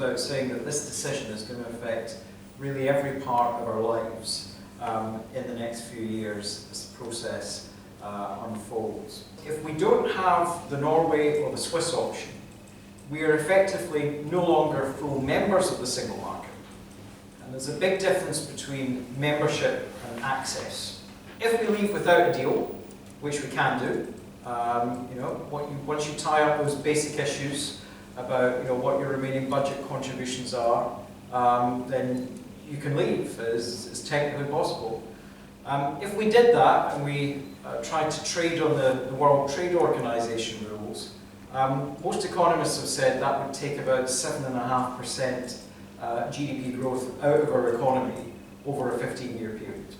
without saying that this decision is going to affect really every part of our lives in the next few years as the process unfolds. If we don't have the Norway or the Swiss option, we are effectively no longer full members of the single market. And there's a big difference between membership and access. If we leave without a deal, which we can do, once you tie up those basic issues about what your remaining budget contributions are, then you can leave as technically possible. If we did that and we tried to trade on the World Trade Organization rules, most economists have said that would take about 7.5% GDP growth out of our economy over a 15-year period.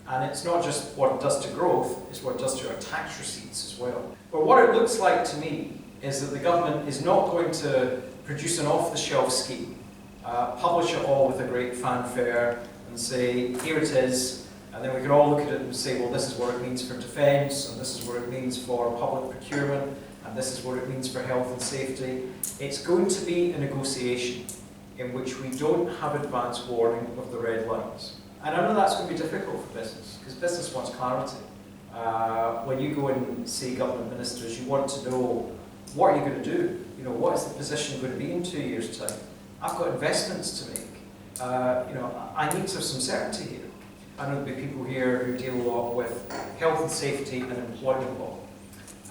And it's not just what it does to growth, it's what it does to our tax receipts as well. But what it looks like to me is that the government is not going to produce an off-the-shelf scheme, publish it all with a great fanfare and say, here it is, and then we can all look at it and say, well, this is what it means for defence, and this is what it means for public procurement, and this is what it means for health and safety. It's going to be a negotiation in which we don't have advance warning of the red lines. And I know that's going to be difficult for business, because business wants clarity. When you go and see government ministers, you want to know, what are you going to do? What is the position going to be in 2 years' time? I've got investments to make. I need to have some certainty here. I know there'll be people here who deal a lot with health and safety and employment law.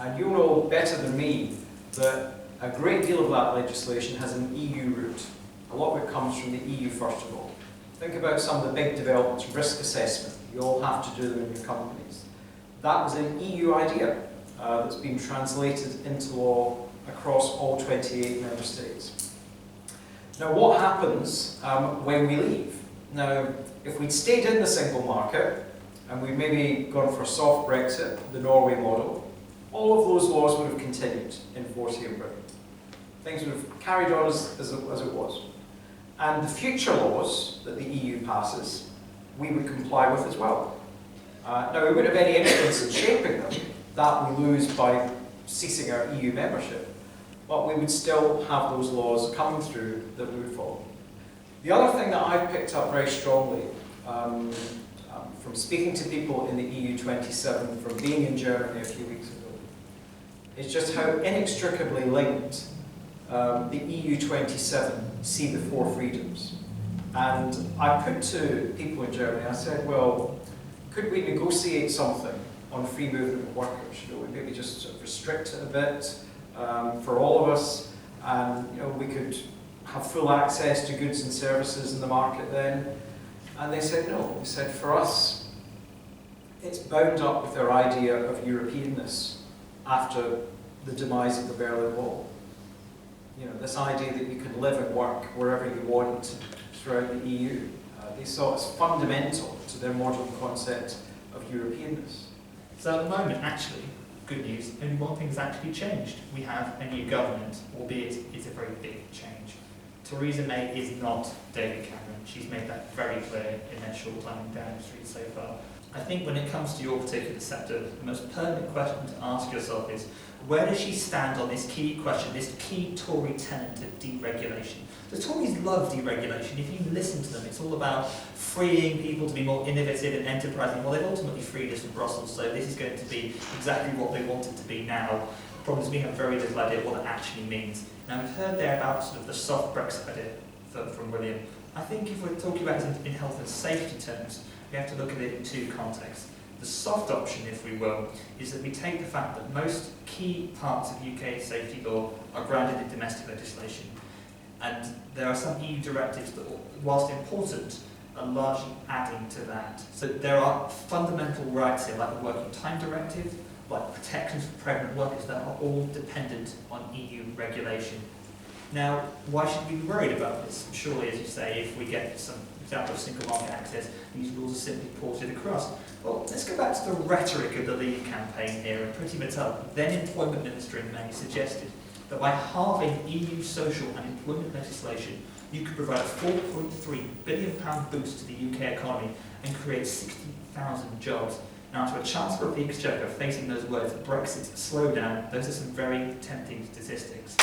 And you know better than me that a great deal of that legislation has an EU route. A lot of it comes from the EU first of all. Think about some of the big developments, risk assessment. You all have to do them in your companies. That was an EU idea that's been translated into law across all 28 member states. Now, what happens when we leave? Now, if we'd stayed in the single market and we'd maybe gone for a soft Brexit, the Norway model, all of those laws would have continued in force here in Britain. Things would have carried on as it was. And the future laws that the EU passes, we would comply with as well. Now, we wouldn't have any influence in shaping them. That we lose by ceasing our EU membership. But we would still have those laws coming through that we would follow. The other thing that I've picked up very strongly from speaking to people in the EU 27, from being in Germany a few weeks ago, is just how inextricably linked the EU 27 see the four freedoms. And I put to people in Germany, I said, well, could we negotiate something on free movement of workers? We maybe just sort of restrict it a bit for all of us, and we could have full access to goods and services in the market then. And they said no. They said for us, it's bound up with our idea of Europeanness after the demise of the Berlin Wall. This idea that you can live and work wherever you want throughout the EU. They saw it as fundamental to their modern concept of Europeanness. So at the moment, actually, good news, only one thing's actually changed. We have a new government, albeit it's a very big change. Theresa May is not David Cameron. She's made that very clear in their short time in Downing Street so far. I think when it comes to your particular sector, the most pertinent question to ask yourself is, where does she stand on this key question, this key Tory tenet of deregulation? The Tories love deregulation. If you listen to them, it's all about freeing people to be more innovative and enterprising. Well, they've ultimately freed us from Brussels, so this is going to be exactly what they want it to be now. The problem is we have very little idea what it actually means. Now, we've heard there about sort of the soft Brexit idea from William. I think if we're talking about it in health and safety terms, we have to look at it in two contexts. The soft option, if we will, is that we take the fact that most key parts of UK safety law are grounded in domestic legislation. And there are some EU directives that, whilst important, are largely adding to that. So there are fundamental rights here, like the Working Time Directive, like protections for pregnant workers, that are all dependent on EU regulation. Now, why should we be worried about this? Surely, as you say, if we get some example of single market access, these rules are simply ported across. Well, let's go back to the rhetoric of the Leave campaign here. And Priti Patel, then Employment Minister in May, suggested that by halving EU social and employment legislation, you could provide a £4.3 billion boost to the UK economy and create 60,000 jobs. Now, to a Chancellor of the Exchequer facing those words, Brexit slowdown, those are some very tempting statistics.